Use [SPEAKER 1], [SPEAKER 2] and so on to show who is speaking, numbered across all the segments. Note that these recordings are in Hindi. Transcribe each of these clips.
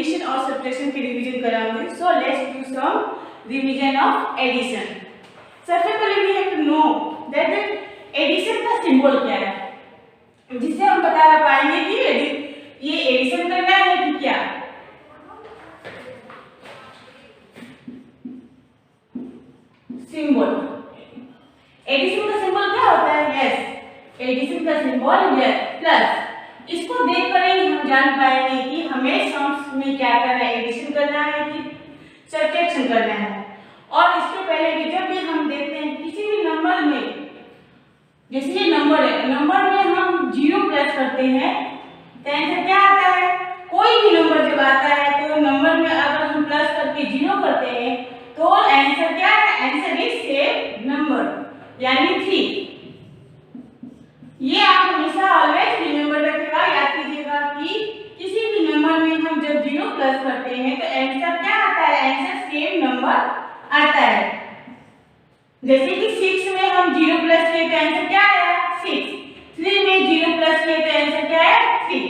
[SPEAKER 1] एडिशन और सब्ट्रैक्शन की रिवीजन कराऊंगी। So let's do some revision of addition. सबसे पहले we have to know that addition का सिंबल क्या है, जिससे हम बता पाएंगे कि ये एडिशन करना है कि क्या। सिंबल, एडिशन का सिंबल क्या होता है? यस, एडिशन का सिंबल यस प्लस। इसको देखकर ही हम जान पाएंगे कि हमें सम्स में क्या करना है, एडिशन करना है कि सब्ट्रैक्शन करना है। और इसके पहले भी जब भी हम देखते हैं किसी भी नंबर में, जैसे ये नंबर है, नंबर में हम 0 प्लस करते हैं तो आंसर क्या आता है? कोई भी नंबर जब आता है तो नंबर में अगर हम प्लस करके 0 करते हैं तो आंसर क्या है? आंसर इज सेम नंबर यानी 3। ये आप हमेशा ऑलवेज रिमेंबर रखिएगा, याद कीजिएगा कि किसी भी नंबर में हम जब 0 प्लस करते हैं तो आंसर क्या आता है? आंसर सेम नंबर आता है। जैसे कि 6 में हम 0 प्लस किए तो आंसर क्या आया? 6। 3 में 0 प्लस किए तो आंसर क्या है? 3।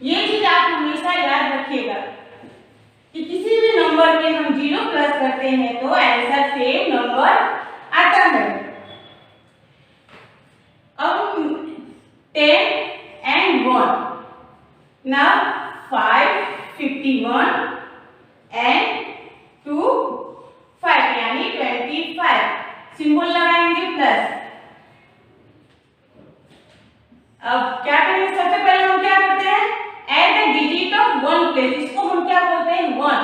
[SPEAKER 1] ये चीज आप हमेशा याद रखिएगा कि किसी भी नंबर में हम 0 प्लस करते हैं तो आंसर सेम नंबर आता है। अब 10 and 1, now 5, 51 and 2, 5 यानी 25। सिंबल लगाएंगे प्लस। अब क्या करेंगे? सबसे पहले हम क्या करते हैं? Add the digit of 1 place. इसको हम क्या बोलते हैं? 1।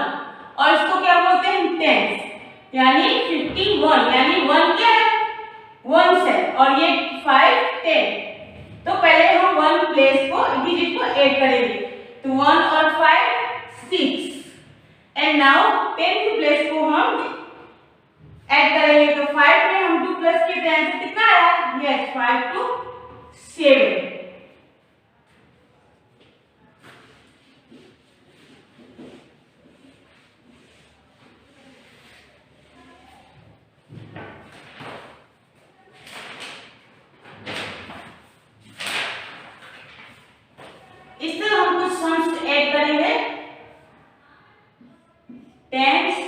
[SPEAKER 1] और इसको क्या बोलते हैं? टेंस यानी 51 यानी 1 क्या है? 1 है और ये 5 10। तो पहले हम 1 प्लेस को डिजिट को ऐड करेंगे तो 1 और 5 6 एंड नाउ 10 की प्लेस को हम ऐड करेंगे तो 5 में हम 2 प्लस किए तो आंसर कितना आया? Yes 5 to 7। इस तरह हम कुछ सम्स ऐड करेंगे टेंस।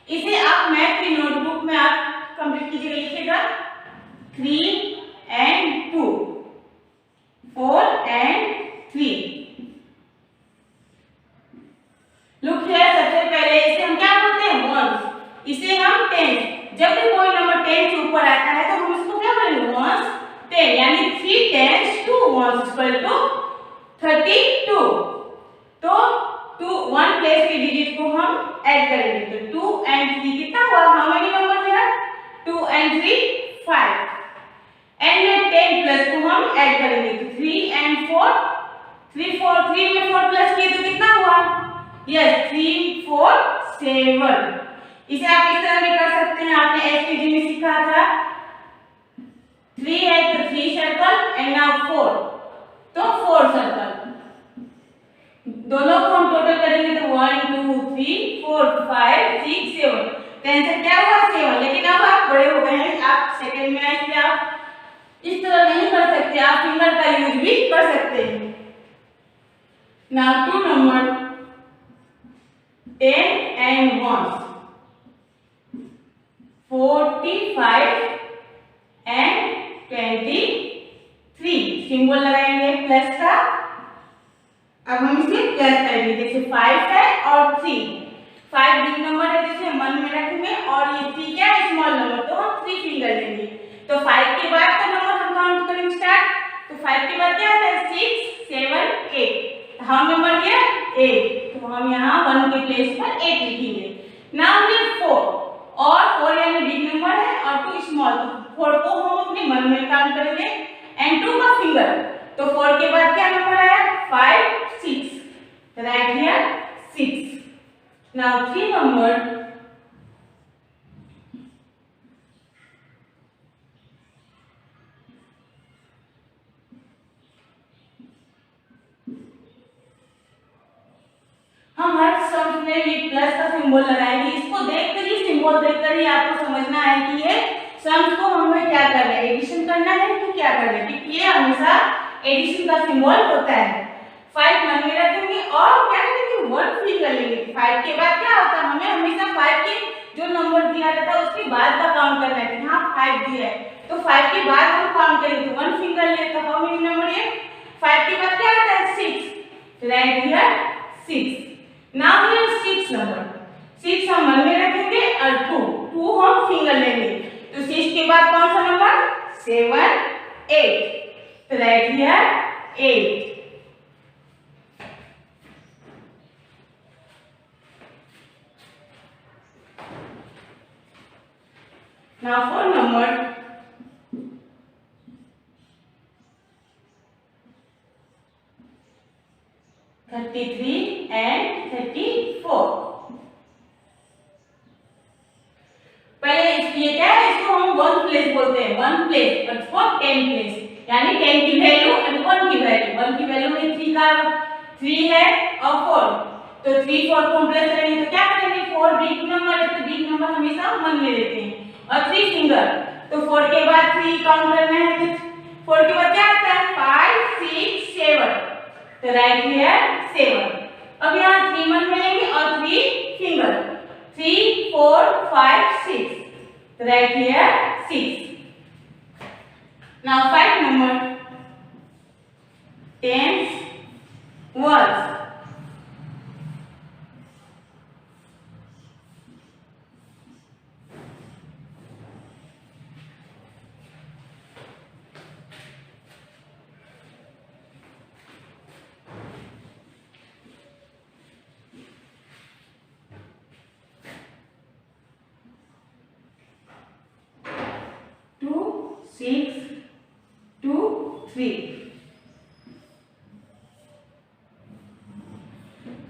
[SPEAKER 1] इसे आप मैथ की नोटबुक में आप कंप्लीट कीजिएगा, लिखिएगा 3 and 2, 4 and 3। लुक हियर, सबसे पहले इसे हम क्या बोलते हैं? वंस। इसे हम टेंस। जब भी कोई नंबर 10 से ऊपर आता है तो हम इसको क्या बोलेंगे? वंस 10 यानी 3 tens to 1 इक्वल टू 32। तो 1 प्लेस के डिजिट को हम ऐड करेंगे तो 2 and 3 कितना हुआ? How many number here? 2 and 3 5 and ये 10 प्लस को हम ऐड करेंगे तो 3 and 4 3 में 4 प्लस किए तो कितना हुआ? यस 3 4 7। इसे आप इस तरह भी कर सकते हैं, आपने एसपीजी में सीखा था 3 है तो 3 सर्कल एंड नाउ 4 तो 4 सर्कल। दोनों को हम टोटल करेंगे तो 1 2 3 4 5 6 7 तो आंसर क्या हुआ? 7। लेकिन अब आप बड़े हो गए हैं, आप सेकंड में आए, आप इस तरह नहीं कर सकते, आप फिंगर का यूज भी कर सकते हैं। Now 2 number 10 and 1 45 and 23। Symbol लगाएंगे प्लस का। अब हम इसे प्लस करेंगे, जैसे 5 है और 3। 5 बिग नंबर है जिसे मन में रखेंगे और ये 3 क्या है? स्मॉल नंबर, तो हम 3 फिंगर लेंगे। तो 5 के बाद का नंबर हम काउंट करेंगे स्टार्ट। तो 5 के बाद क्या आता है? 6 7 8। हम नंबर क्या? 8। तो हम यहाँ 1 के प्लेस पर 8 लिखेंगे। नाउ ये 4 और 4 यानी बिग नंबर है और 2 स्मॉल, तो 4 को हम अपने मन में काउंट करेंगे एंड 2 का फिंगर। तो 4 के बाद क्या नंबर आया? 5 6। Right here 6। नाउ 3 नंबर हम हर शब्द में ये प्लस का सिंबल लगाएंगे। इसको देखकर ही, सिंबल देखकर ही आपको समझना है कि ये सम्स को हमें क्या करना है, एडिशन करना है कि क्या करना है, क्योंकि ये हमेशा एडिशन का सिंबल होता है। 5 मन में रखेंगे और क्या करेंगे, 1 फिंगर लेंगे। 5 के बाद क्या होता है, हमें हमेशा 5 के जो नंबर दिया रहता है उसके बाद का काउंट करना है। यहाँ 5 दिया है तो 5 के बाद हम काउंट करेंगे, 1 फिंगर लिए तो हाउ मेनी नंबर है, 5 के बाद क्या आता है, 6, तो right here 6। Now here 6 number, 6 हम मन में रखेंगे और 2 हम फिंगर लेंगे, तो 6 के बाद कौन सा नंबर, 7, 8, तो right here 8। Now for number 33 and 34। पहले ये क्या है, इसको हम 1 प्लेस बोलते हैं, 1 प्लेस और इसको 10 प्लेस, यानी 10 की वैल्यू और 1 की वैल्यू। 1 की वैल्यू में 3 है और 4, तो 3 4 को हम प्लेस करेंगे तो क्या करेंगे, 4 बिग नंबर है तो बिग नंबर हमेशा मन में लेते हैं और 3 फिंगर, तो 4 के बाद 3 काउंट करना है, तो 4 के बाद क्या आता है, 5 6 7, तो राइट हियर 7। अब यहाँ 3 मन में लेंगे और 3 फिंगर, 3 4 5 6, तो right here 6। Now 5 number, tens, ones, two 6 2 3।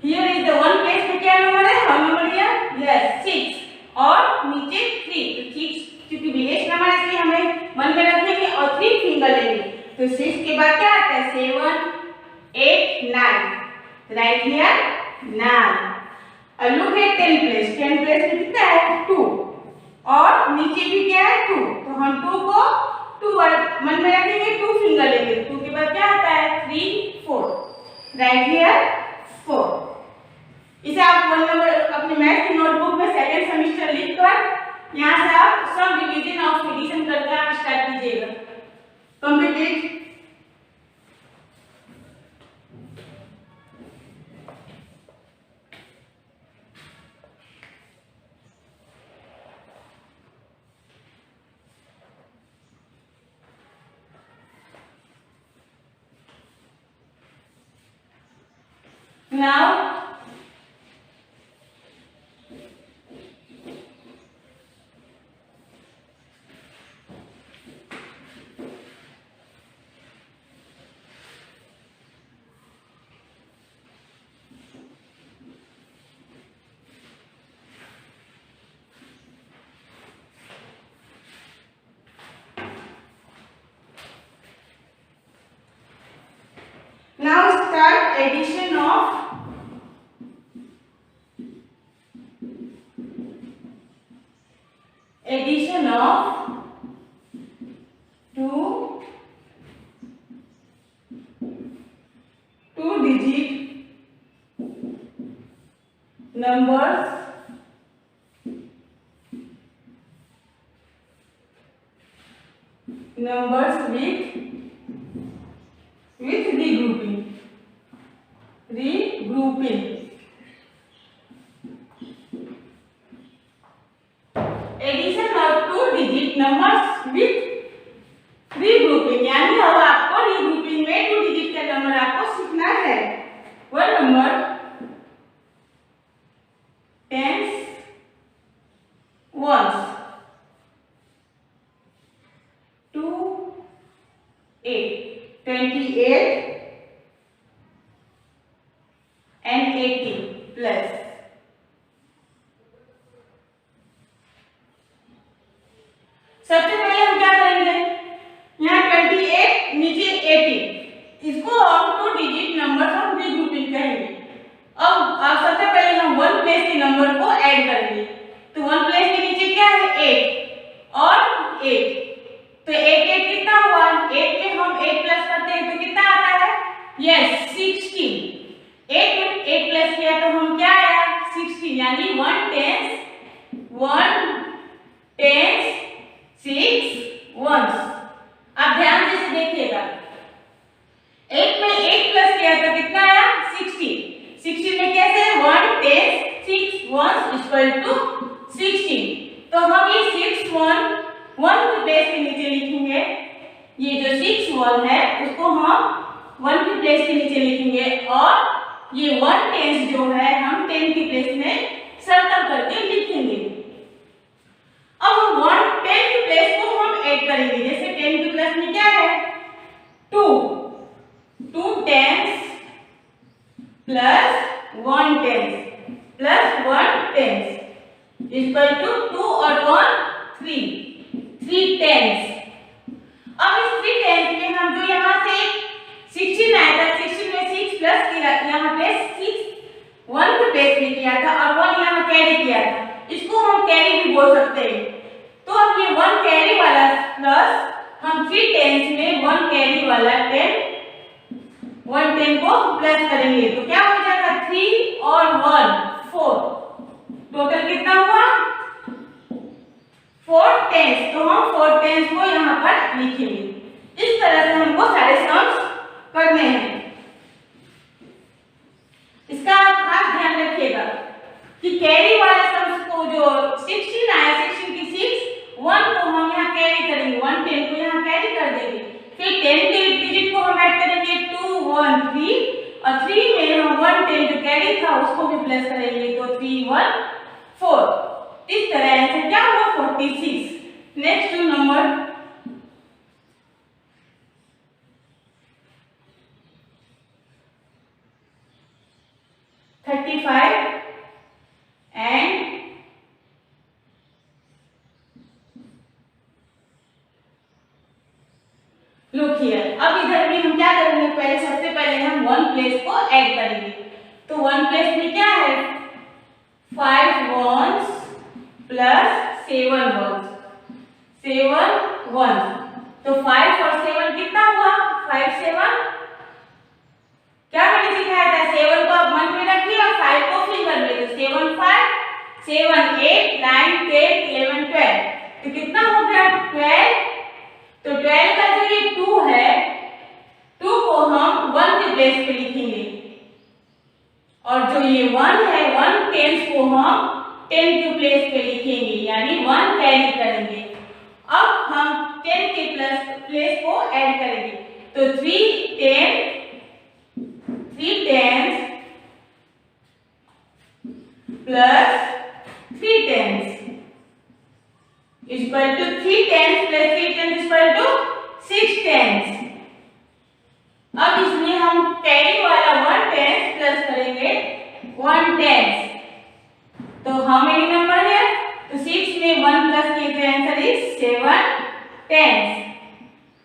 [SPEAKER 1] Here is the one place में क्या नंबर है, हम नंबर लिया, यस 6 और नीचे 3, तो 6 क्योंकि विलेज नंबर है इसलिए हमें मन में रखेंगे और 3 फिंगर लेंगे, तो 6 के बाद क्या आता है, 7 8 9, राइट हियर 9। और लुक एट 10 प्लेस, 10 प्लेस में कितना है, 2 और नीचे भी क्या है, 2, तो हम 2 को 2 मन में रखेंगे, 2 फिंगर लेंगे, 2 के बाद क्या आता है, 3 4, राइट हियर 4। इसे आप 1 नंबर अपने मैथ की नोटबुक में सेकंड सेमेस्टर लिखकर यहाँ से आप सब डिवीजन ऑफ एडिशन करके आप स्टार्ट कीजिएगा। Complete. Now start addition of two digit numbers with regrouping। Addition of 2 digit numbers with regrouping, यानी अब आपको regrouping में 2 डिजिट का नंबर आपको सीखना है। One number tens, ones, 2 8, 28 and 80 plus सबसे पहले हम क्या करेंगे, यहाँ 28 नीचे 80, इसको हम 2 डिजिट नंबर हम रीग्रुपिंग कहेंगे। अब सबसे पहले हम 1 प्लेस के नंबर को ऐड करेंगे, तो 1 प्लेस के नीचे क्या है, 8 और 8, तो 8 8 कितना हुआ, 8 में हम 8 प्लस करते हैं तो कितना यस 16। 8 में 8 प्लस किया तो हम क्या आया 16 यानी 1 टेंस 6 वंस। अब ध्यान से देखिएगा 8 में 8 प्लस किया तो कितना आया 16। 16 में कैसे 1 टेंस 6 वंस इक्वल टू 16। तो हम ये 6 1 के प्लेस के नीचे लिखेंगे। ये जो 6 1 है उसको हम 1 के प्लेस के नीचे लिखेंगे और ये 1 टेंस जो है हम 10 के प्लेस में सर्कल करके लिखेंगे। अब हम 10 के प्लेस को हम ऐड करेंगे। जैसे 10 के प्लेस में क्या है 2 tens plus 1 tens plus 1 tens equal to 2 और 1 3 टेंस। अब इस 3 टेंस में हम जो यहाँ से 16 आया था 16 में 6 प्लस किया यहाँ पे 6 1 के प्लेस में किया था और 1 यहाँ कैरी किया था। इसको हम कैरी भी बोल सकते हैं। तो अब ये 1 कैरी वाला प्लस हम 3 टेंस में 1 कैरी वाला 1 10 को प्लस करेंगे तो क्या हो जाएगा 3 और 1 4। टोटल कितना हुआ 4 टेंस। तो हम 4 टेंस को यहाँ पर लिखेंगे। इस तरह से हमको सारे सम्स करने हैं। इसका आप खास ध्यान रखिएगा कि कैरी वाले सम्स को जो 16 आया 16 की 6 1 को हम यहाँ कैरी करेंगे 1 10 को यहाँ कैरी कर देंगे। फिर 10 के डिजिट को हम ऐड करेंगे 2 1 3 और 3 में हम 1 10 जो कैरी था उसको भी प्लस करेंगे तो 3 1 4। इस तरह आंसर क्या हुआ 46। Next two number 35 and look here. अब इधर भी हम क्या करेंगे पहले सबसे पहले हम 1 प्लेस को ऐड करेंगे। तो 1 प्लेस में क्या है 5 वंस प्लस 7 वंस 7 वंस। तो 5 और 7 कितना हुआ 5 7 क्या मैंने सिखाया था 7 को आप मन में रखिए और 5 को फिंगर में। तो 7 5 7 8 9 10 11 12 तो कितना हो गया 12। तो 12 का जो ये 2 है 2 को हम 1 के प्लेस पे लिखेंगे और जो ये 1 है 1 टेंस को हम 10 के प्लेस पे लिखेंगे यानी 1 कैरी करेंगे। अब हम 10 के प्लेस को ऐड करेंगे तो 3 tens plus 3 tens equal to 3 tens plus 3 tens equal to 6 tens. अब इसमें हम कैरी वाला 1 टेंस प्लस करेंगे 1 टेंस। तो हाउ मेनी नंबर है तो 6 में 1 प्लस किए तो आंसर इज 7 टेंस।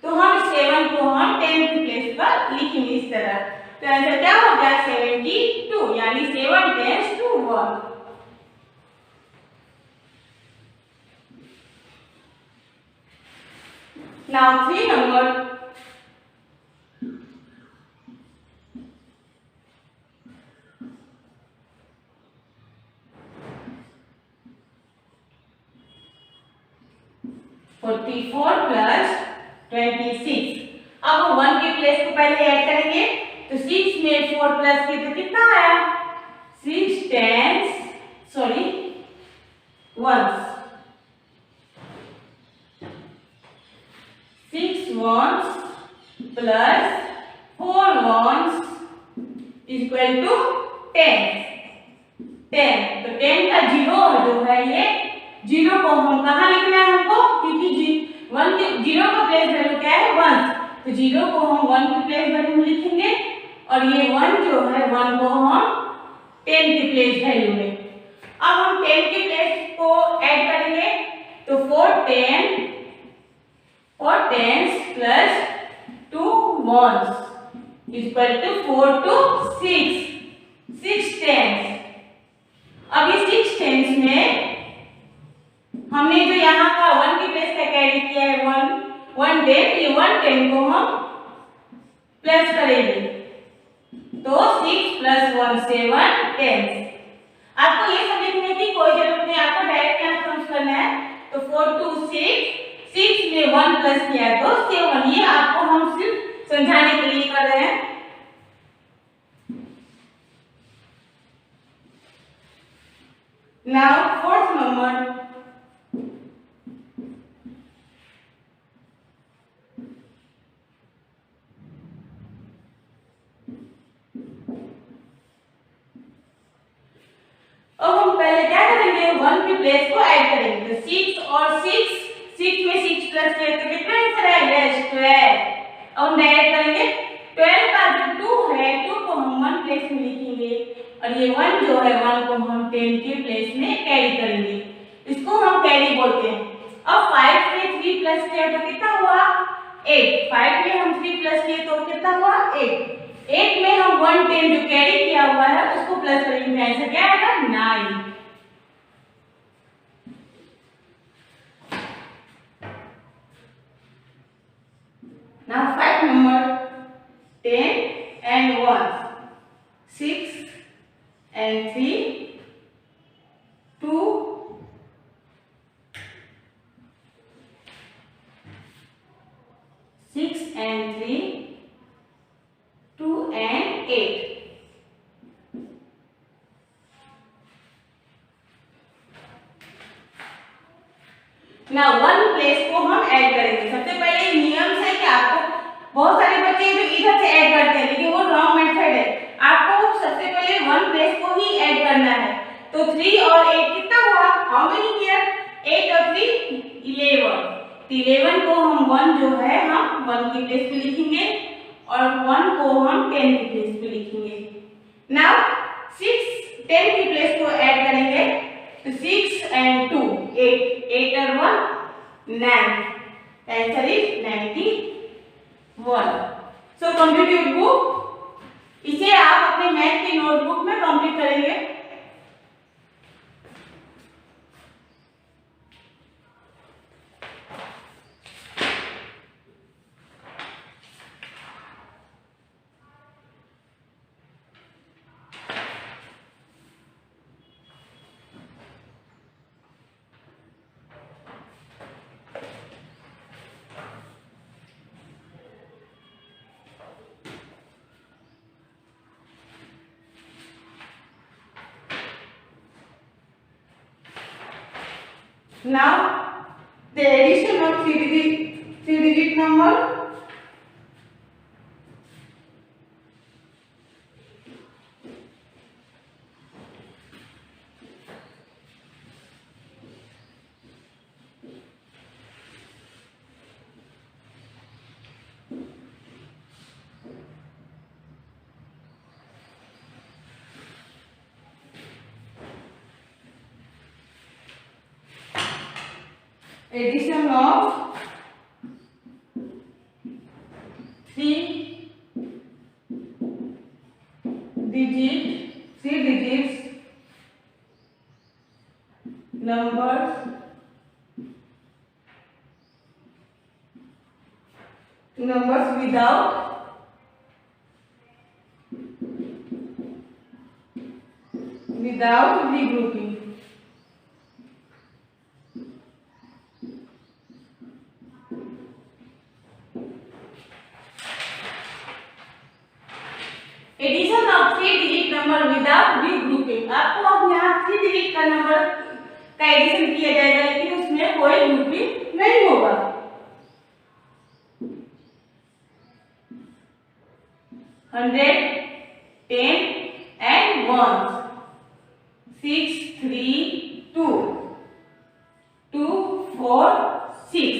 [SPEAKER 1] तो हम 7 को हम 10 के प्लेस पर लिखेंगे इस तरह। तो आंसर क्या हो गया 72 यानी 7 tense to 1। Now 3 number 44 plus 26। अब 1 के प्लेस को पहले ऐड करेंगे तो 6 में 4 प्लस किए तो कितना आया 6 tens sorry ones 6 ones plus 4 ones equal to 10। तो 10 का 0 जो है ये 0 को हम कहाँ लिखना है हमको क्योंकि 1 के 0 का प्लेस वैल्यू क्या है 1। तो 0 को हम 1 के प्लेस वैल्यू में लिखेंगे और ये 1 जो है 1 को हम 10 के प्लेस वैल्यू में। अब हम 10 के प्लेस को ऐड करेंगे तो 4 tens plus 2 ones equal to 4 to 6 tens. अब इस 6 टेंस में हमने जो यहाँ का 1 के प्लेस का कैरी किया है 1 10 ये 1 10 को हम प्लस करेंगे प्लस 1 7 10। आपको ये सब लिखने की कोई जरूरत नहीं, आपको डायरेक्ट यहाँ सॉल्व करना है। तो 4 2 6 6 में 1 प्लस किया तो 7। ये आपको हम सिर्फ समझाने के लिए कर रहे हैं। नाउ फोर्थ नंबर, अब हम पहले क्या करेंगे, 1 के प्लेस को ऐड करेंगे। तो 6 और 6 में 6 प्लस किया तो कितना आंसर आएगा, 12। अब हम डायरेक्ट करेंगे, 12 का जो 2 है 2 को हम 1 प्लेस में लिखेंगे और ये 1 जो है 1 को हम 10 के प्लेस में कैरी करेंगे, इसको हम कैरी बोलते हैं। अब 5 में 3 प्लस किया तो कितना हुआ, 8। 5 में हम 3 प्लस किए तो कितना हुआ, 8। 8 में हम 1 10 जो कैरी किया हुआ है उसको प्लस करेंगे, आंसर क्या आएगा, 9। Now 5 number, 10 and 1, 6 and 3, 2, 6 and 3, 2 and 8। ना 1 प्लेस को हम ऐड करेंगे। सबसे पहले नियम है कि आपको, बहुत सारे बच्चे जो इधर से ऐड करते हैं लेकिन वो रॉन्ग मेथड है। आपको सबसे पहले 1 प्लेस को ही ऐड करना है। तो 3 और 8 कितना हुआ, हाउ मेनी हियर, 8 और 3 11। 11 को हम 1 जो है हम 1 की प्लेस पे लिखेंगे और 1 को हम 10 की प्लेस पे लिखेंगे। नाउ 6 10 की प्लेस को ऐड करेंगे तो 6 and 2 8, 8 और 1 9, answer is 91। So complete your book. इसे आप अपने मैथ की नोटबुक में कंप्लीट करेंगे। Now the addition of three digit number, addition of 3 digits numbers without regrouping। Addition of 3 digit number without grouping. आपको अब यहाँ 3 डिजिट का नंबर का एडिशन किया जाएगा लेकिन उसमें कोई ग्रुपिंग नहीं होगा। 100 10 and 1 6 3 2 2 4 6,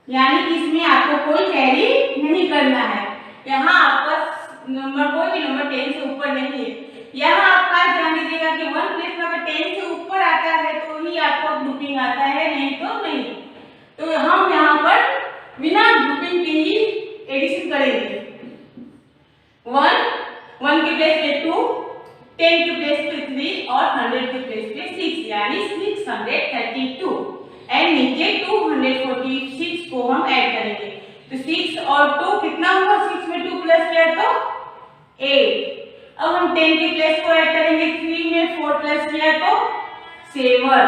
[SPEAKER 1] यानी कि इसमें आपको कोई कैरी नहीं करना है। यहाँ आपका नंबर कोई भी नंबर 10 से ऊपर नहीं है। यहाँ आपका ध्यान दीजिएगा कि 1 प्लेस में अगर 10 से ऊपर आता है तो ही आपको ग्रुपिंग आता है, नहीं तो नहीं। तो हम यहाँ पर बिना ग्रुपिंग के ही एडिशन करेंगे। 1 की प्लेस पे 2, 10 की प्लेस पे 3 और 100 की प्लेस पे 6, यानी 632। एंड नीचे 246 को हम ऐड करेंगे। तो 6 और 2 कितना हुआ, 6 में 2 प्लस किया तो 8। अब हम 10 की प्लेस को ऐड करेंगे 3 में 4 प्लस किया तो 7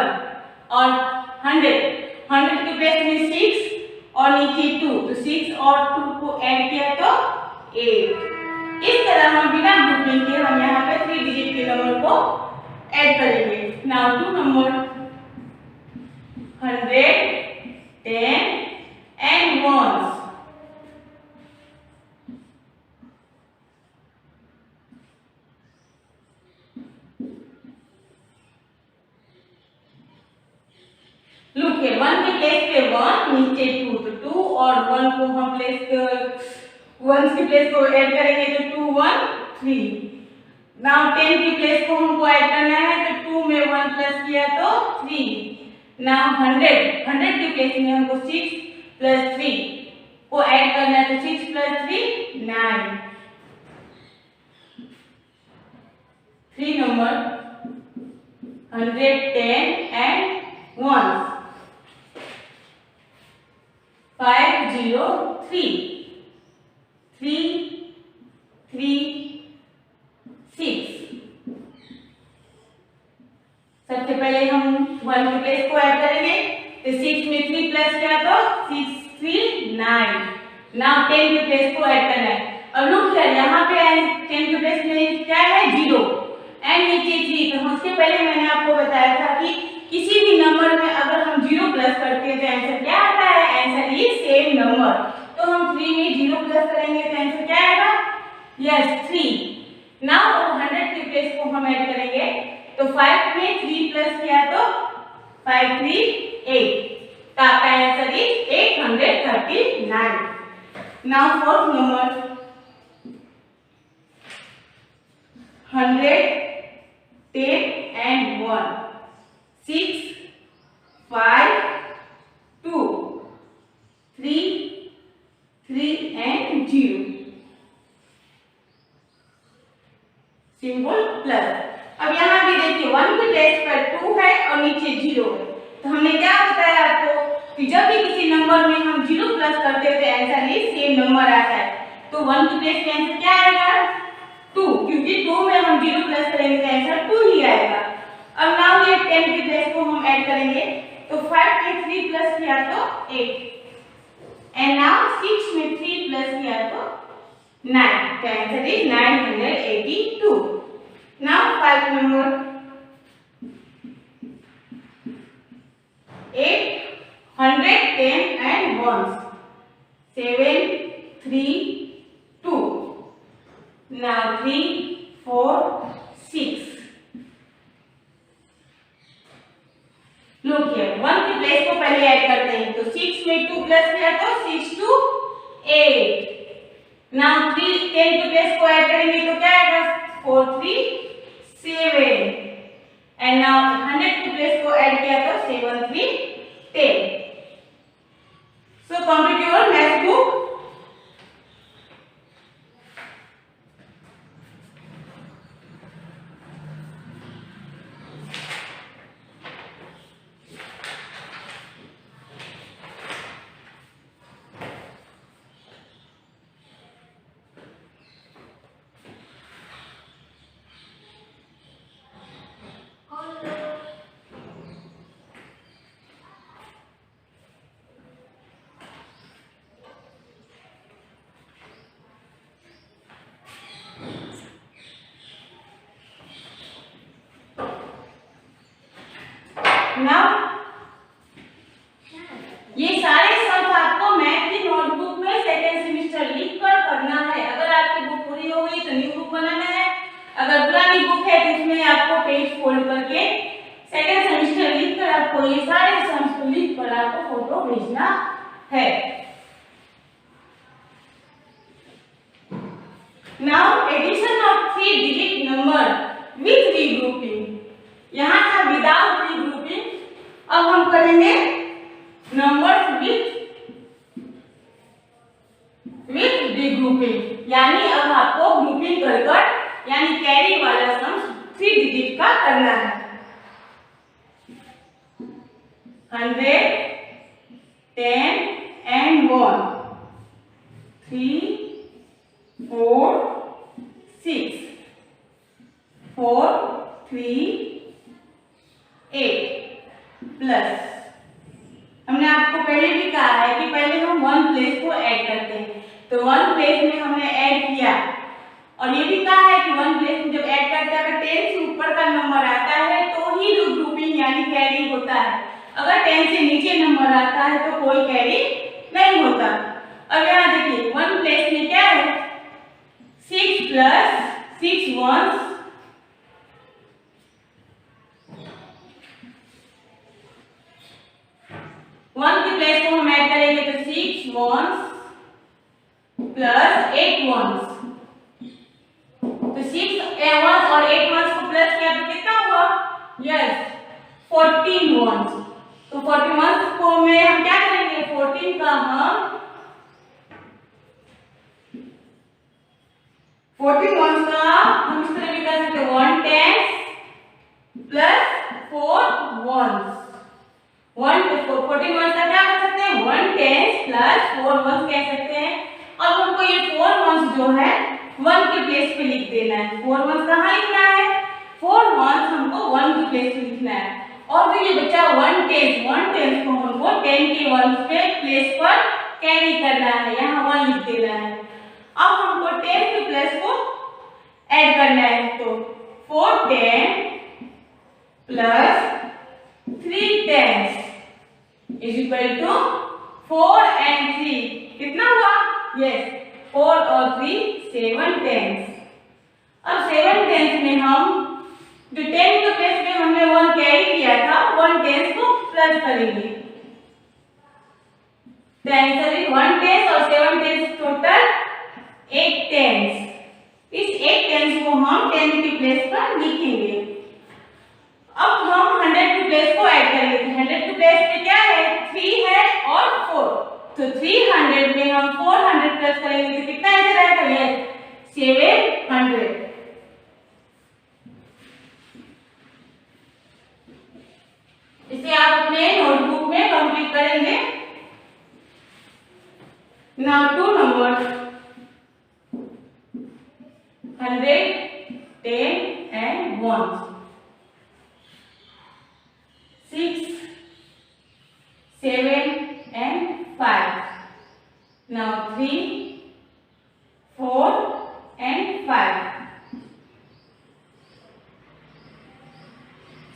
[SPEAKER 1] और 100 की प्लेस में 6 और नीचे 2 तो 6 और 2 को ऐड किया तो 8। इस तरह हम बिना ग्रुपिंग के हम यहाँ पे 3 डिजिट के नंबर को ऐड करेंगे। Now two number 100, 10 and ones। Look है 1 की प्लेस पे 1 नीचे 2 तो 2 और 1 को हम प्लेस वंस की प्लेस को ऐड करेंगे तो 2 1 3। नाउ 10 की प्लेस को हमको ऐड करना है तो 2 में 1 प्लस किया तो 3। नाउ 100 की प्लेस में हमको 6 प्लस 3 को ऐड करना है तो 6 प्लस 3 9। 3 number 100, 10 and ones। 5 0 3 3 3 6। सबसे पहले हम 1 की प्लेस को ऐड करेंगे तो 6 में 3 प्लस किया तो 6 3 9। नाउ 10 की प्लेस को ऐड करना है। अब लुक हियर यहाँ पे 10 की प्लेस में क्या है 0 एंड नीचे 3। तो उसके पहले मैंने आपको बताया था कि किसी भी नंबर में अगर हम 0 प्लस करते हैं तो आंसर क्या आता है, आंसर इज सेम नंबर। तो हम 3 में 0 प्लस करेंगे तो आंसर क्या आएगा, यस 3। नाउ 100 की प्लेस को हम ऐड करेंगे तो 5 में 3 प्लस किया तो 5 3 8। तो आपका answer is 839। Now fourth number 100, 10 and 1 6 5 2 3 3 and 0 symbol plus. अब यहाँ भी देखिए 1 की प्लेस पर 2 है और नीचे 0 है। तो हमने क्या बताया आपको कि जब भी किसी नंबर में हम 0 प्लस करते हैं तो आंसर इज सेम नंबर आता है। तो 1 की प्लेस पे आंसर क्या आएगा 2, क्योंकि 2 में हम 0 प्लस करेंगे तो आंसर 2 ही आएगा। अब नाउ ये 10 की प्लेस को हम ऐड करेंगे तो 5 में 3 प्लस किया तो 8 एंड नाउ 6 में 3 प्लस किया तो 9। तो answer is 982। Now 5 number 8 100 10 and ones 7 3 2। Now 3 4 6। Look here 1 की प्लेस को पहले ऐड करते हैं तो 6 में 2 प्लस किया तो 6 2 8। Now 3 10 की प्लेस को ऐड करेंगे तो क्या आएगा 4 3 7 and now 100 की प्लेस को ऐड किया तो 7 3 10। So complete your math book। Now ये सारे शब्द आपको मैथ की नोटबुक में सेकेंड सेमेस्टर लिख कर पढ़ना है। अगर आपकी बुक पूरी हो गई तो न्यू बुक बनाना है, अगर पुरानी बुक है तो इसमें आपको पेज फोल्ड करके सेकेंड सेमेस्टर लिख कर आपको ये सारे सम्स को लिख कर आपको फोटो भेजना है। Now addition of 3 digit number with regrouping. यहाँ था विदाउट रीग्रुपिंग, अब हम करेंगे नंबर्स विथ रीग्रुपिंग, यानी अब आपको ग्रुपिंग कर कर यानी कैरी वाला सम्स 3 डिजिट का करना है। 100 10 and 1 3 4 6 8 प्लस, हमने आपको पहले भी कहा है कि पहले हम वन प्लेस को ऐड करते हैं, तो वन प्लेस में हमने ऐड किया, और ये भी कहा है कि वन प्लेस में जब ऐड करते हैं अगर 10 से ऊपर का नंबर आता है तो ही ग्रुपिंग यानी कैरी होता है, अगर 10 से नीचे नंबर आता है तो कोई कैरी नहीं होता। अब यहाँ देखिए वन प्लेस में क्या है, 6 प्लस 6 वंस, वन की प्लेस को हम ऐड करेंगे तो 6 वंस प्लस 8 वंस, तो 6 वंस और 8 वंस को प्लस किया तो कितना हुआ, यस 14 वंस, तो 14 वंस को में हम क्या करेंगे, 14 का हम 14 वंस का हम इस तरह भी कर सकते हैं 1 टेंस प्लस 4 वंस, 14 वंस का क्या कर सकते हैं 1 टेंस प्लस 4 वंस कह सकते हैं। अब हमको ये 4 वंस जो है 1 के प्लेस पे लिख देना है, 4 वंस कहाँ लिखना है, 4 वंस हमको 1 के प्लेस पे लिखना है, और जो ये बचा 1 टेंस को हमको 10 के वंस पे प्लेस पर कैरी करना है, यहाँ 1 लिख देना है। अब हमको 10 के प्लेस को ऐड करना है, तो 4 10 plus 3 tens is equal to 4 and 3 कितना हुआ, यस 4 और 3 7 टेंस। अब 7 टेंस में हम जो 10 के प्लेस में हमने 1 कैरी किया था 1 टेंस को प्लस करेंगे, तो आंसर इज 1 टेंस और 7 टेंस टोटल 8 टेंस। इस 8 टेंस को हम 10 के प्लेस पर लिखेंगे। अब हम 100 के प्लेस को ऐड करेंगे, तो 100 के प्लेस पे क्या है 3 है और 4, तो 300 में हम 400 प्लस करेंगे तो कितना आंसर आएगा, यस 700। इसे आप अपने नोटबुक में कंप्लीट करेंगे। Now two number 100, 10 and 1, 6, 7 and 5, now 3, 4 and 5।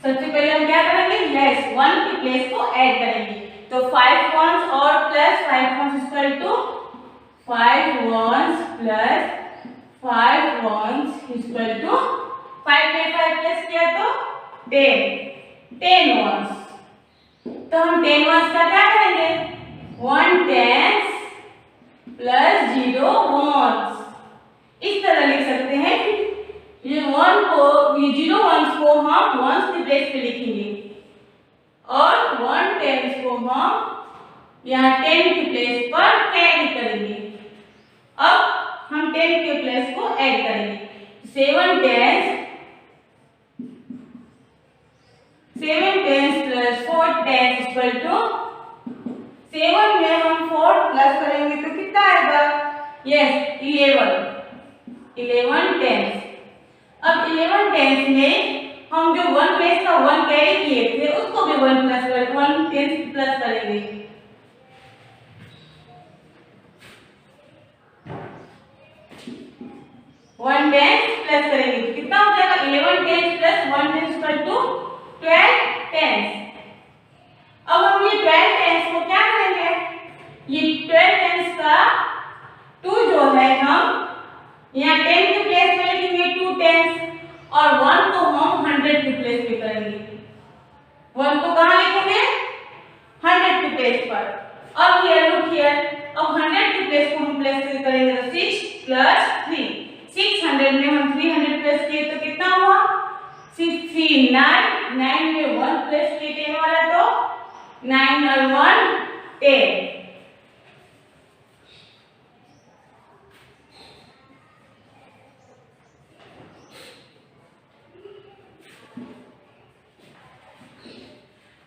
[SPEAKER 1] सबसे पहले हम क्या करेंगे, यस 1 की प्लेस को ऐड करेंगे, तो 5 वंस और plus 5 ones equal to 5 ones plus 5 ones equal to 5 में 5 प्लस किया तो 10 वंस, तो हम 10 वंस का क्या करेंगे 1 टेंस प्लस 0 वंस, इस तरह लिख सकते हैं। ये 1 को ये 0 वंस को हम वंस की प्लेस पे लिखेंगे और 1 टेंस को हम यहाँ 10 की प्लेस पर कैरी करेंगे। अब हम 10 के प्लेस को ऐड करेंगे, 7 tens plus 4 tens equal to 7 में हम 4 प्लस करेंगे तो कितना आएगा, यस 11 टेंस। अब 11 टेंस में हम जो 1 प्लेस का 1 कैरी किए थे उसको भी 1 टेंस प्लस करेंगे, वन टेंस प्लस करेंगे तो कितना हो जाएगा 11 tens plus 1 tens equal to 12 tens. अब हम ये 12 टेंस को क्या करेंगे, ये 12 टेंस का 2 जो है हम यहाँ 10 के प्लेस में लिखेंगे 2 टेंस और 1 को हम 100 के प्लेस पे करेंगे, 1 को कहाँ लिखेंगे 100 के प्लेस पर। अब हियर लुक हियर, अब 100 के प्लेस को हम प्लेस करेंगे तो 6 प्लस 3, 600 में हम 300 प्लस किए तो कितना हुआ 6 3 9, 9 में 1 प्लस किए 10 वाला तो 9 और 1 10।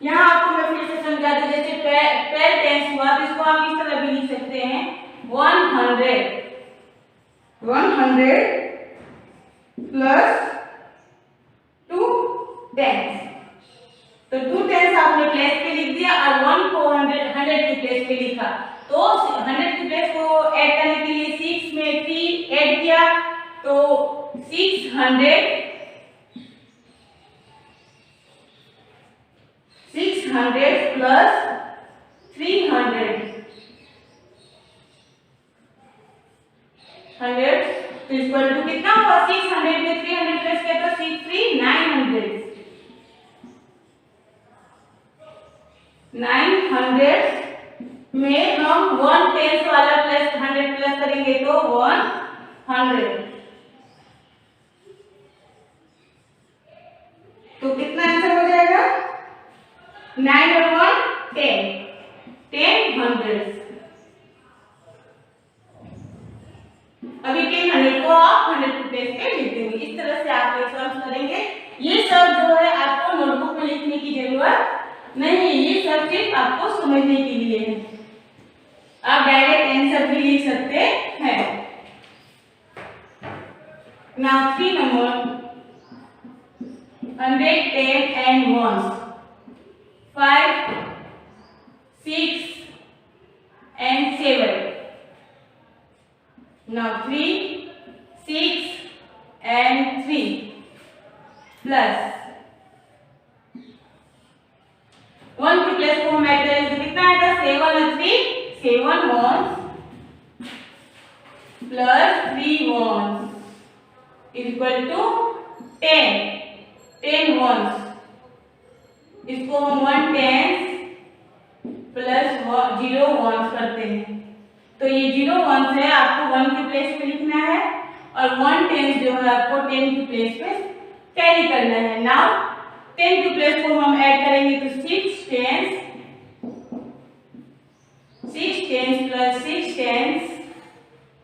[SPEAKER 1] यहाँ आपको मैं फिर से समझा दूं, जैसे 12 टेंस हुआ तो इसको आप इस तरह भी लिख सकते हैं 100 प्लस 2 टेंस। तो 2 टेंस आपने प्लेस पे लिख दिया और 1 को 100 की प्लेस पे लिखा। तो 100 की प्लेस को ऐड करने के लिए 6 में 3 ऐड किया तो 600 प्लस 300 तो इक्वल टू कितना हुआ? 600 में 300 प्लस किया तो 6 3 900 में हम 1 टेंस वाला प्लस 100 प्लस करेंगे तो 100 तो कितना आंसर हो जाएगा? 9 और 1 10 10 हंड्रेड। अभी 10 को आप 100 की प्लेस पे लिख देंगे। इस तरह से आप ये सॉल्व करेंगे। ये सब जो है आपको नोटबुक में लिखने की जरूरत नहीं है, ये सब सिर्फ आपको समझने के लिए है। आप डायरेक्ट आंसर भी लिख सकते हैं। Now 3 number 100 10 and ones 5 6 and 7 now 3 6 and 3 plus 1 की प्लेस को हम ऐड करेंगे तो कितना आएगा? 7 और 3 7 ones plus 3 ones equal to 10 ones। इसको हम 1 टेंस प्लस 0 ones करते हैं तो ये 0 ones है, आपको 1 की प्लेस पे लिखना है और 1 टेंस जो है आपको 10 की प्लेस पे कैरी करना है। नाउ 10 की प्लेस को हम ऐड करेंगे तो 6 tens plus 6 tens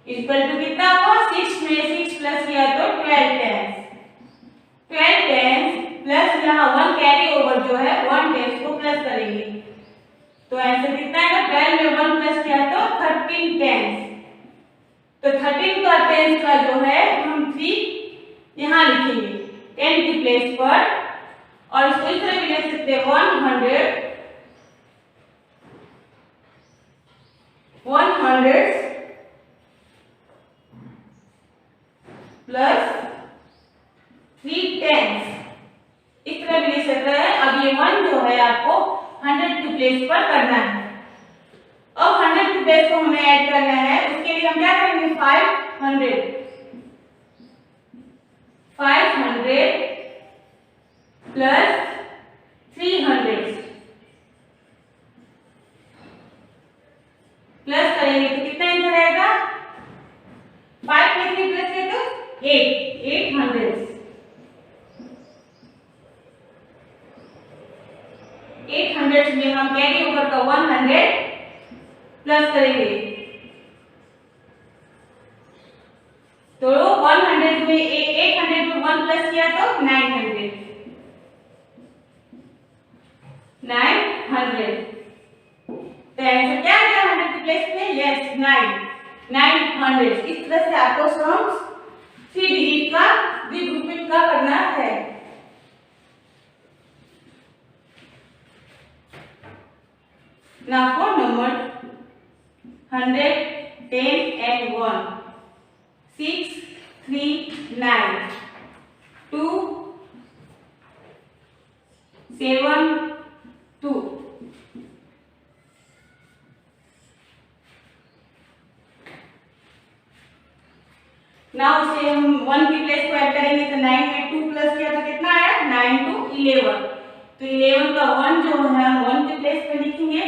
[SPEAKER 1] equal to कितना हुआ? 6 में 6 प्लस किया तो 12 टेंस प्लस यहाँ 1 कैरी ओवर जो है 1 टेंस को प्लस करेंगे तो आंसर कितना है? 12 में 1 प्लस किया तो 13 टेंस। तो 13 का टेंस का जो है हम 3 यहाँ लिखेंगे 10 की प्लेस पर और इसको इस तरह भी लिख सकते हैं 100 प्लस 3 टेंस इस तरह भी लिख सकते हैं। अब ये 1 जो है आपको 100 की प्लेस पर करना है। अब 100 की प्लेस को हमें ऐड करना है, उसके लिए हम क्या करेंगे? 500 प्लस 300 प्लस करेंगे तो कितना आंसर आएगा? 5 में 3 प्लस किया तो 800 में हम कैरी ओवर का 100 प्लस करेंगे तो 100 में 800 में 1 प्लस किया तो 900 तो आंसर क्या आ गया 100 की प्लेस पे? यस 900। इस तरह से आपको सम्स 3 डिजिट का रीग्रुपिंग का करना है। Now for number 100 10 and 1 6 3 9 2 7 2 now इसे हम 1 की प्लेस को ऐड करेंगे तो 9 में 2 प्लस किया तो कितना आया? 9 to 11 तो 11 का 1 जो है हम 1 की प्लेस पे लिखेंगे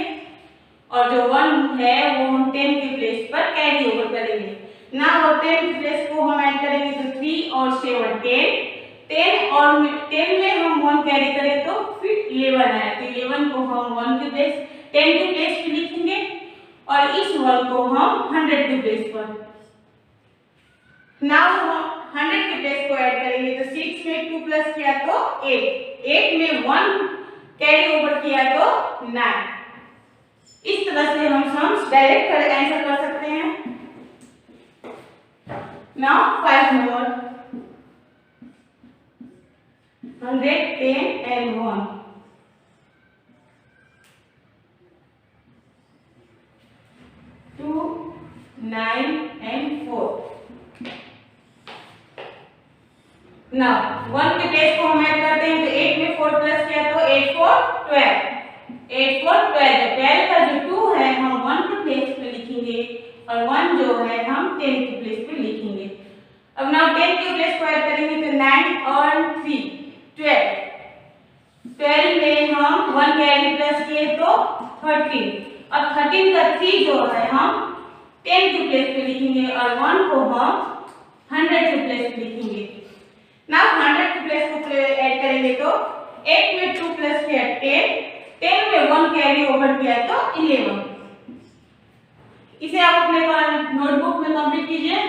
[SPEAKER 1] और जो 1 है वो हम 10 की प्लेस पर कैरी ओवर करेंगे। नाउ 10 की प्लेस को हम ऐड करेंगे तो 3 और 7 10 और 10 में हम 1 कैरी करें तो फिर 11 आया तो 11 को हम 1 की प्लेस 10 की प्लेस पे लिखेंगे और इस 1 को हम 100 की प्लेस पर। नाउ हम 100 की प्लेस को ऐड करेंगे तो 6 में 2 प्लस किया तो 8 में 1 कैरी ओवर किया तो 9। इस तरह से हम सम्स डायरेक्ट आंसर कर सकते हैं। Now 5 number 100, 10 and 1. 2, 9 and 4. Now 1 के प्लेस को हम ऐड करते हैं, तो 8 में 4 प्लस किया तो 8 4 12. 8 4 12. 12 का जो 2 है हम 1 के प्लेस पे लिखेंगे और 1 जो है हम 10 के प्लेस पे लिखेंगे. अब नाउ 10 के प्लेस को ऐड करेंगे तो 9 और 3 12. 12 में हम 1 कैरी प्लस किए तो 13. अब 13 का 3 जो है हम 10 के प्लेस पे लिखेंगे और 1 को हम 100 के प्लेस पे लिखेंगे. नाउ 100 के प्लेस को ऐड करेंगे तो 8 में 2 प्लस किया 10. 10 में 1 कैरी ओवर किया तो 11. इसे आप अपने नोटबुक में कंप्लीट कीजिए.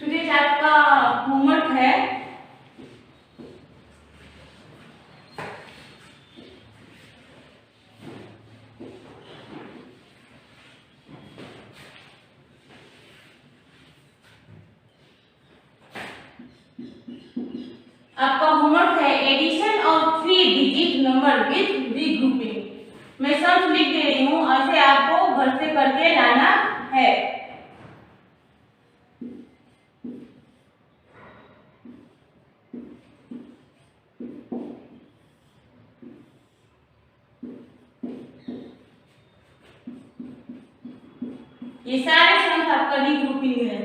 [SPEAKER 1] टुडे आपका होमवर्क है addition of 3 digit number with regrouping. मैं सब लिख दे रही हूँ, ऐसे आपको घर से करके लाना है. ये सारे सम्स आपका रीग्रुपिंग है.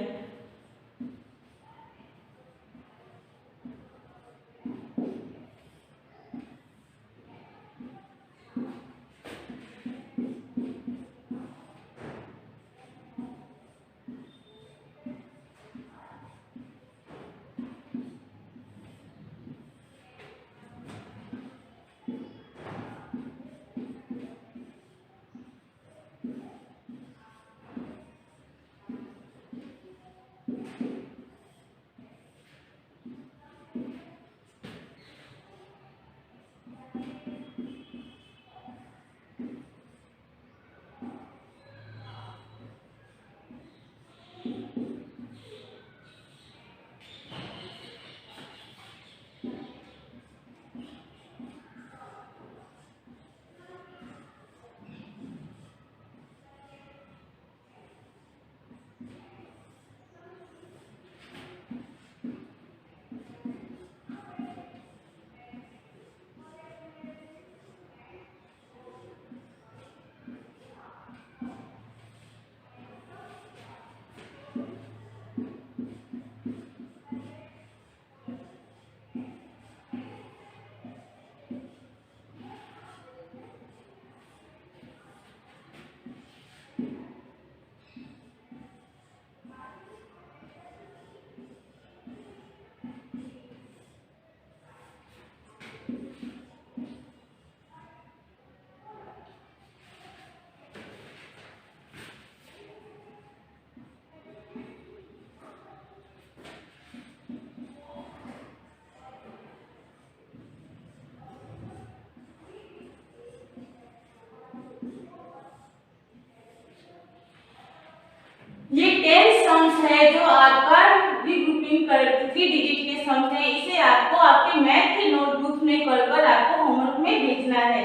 [SPEAKER 1] ये 10 सम्स है जो आपका रीग्रुपिंग कर 3 डिजिट के सम्स है. इसे आपको आपके मैथ के नोटबुक में कर आपको होमवर्क में भेजना है.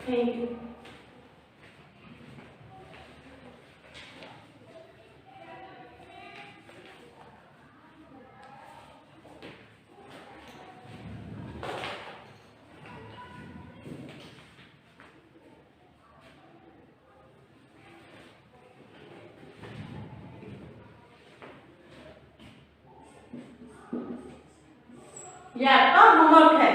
[SPEAKER 1] Thank you. ये आपका होमवर्क है.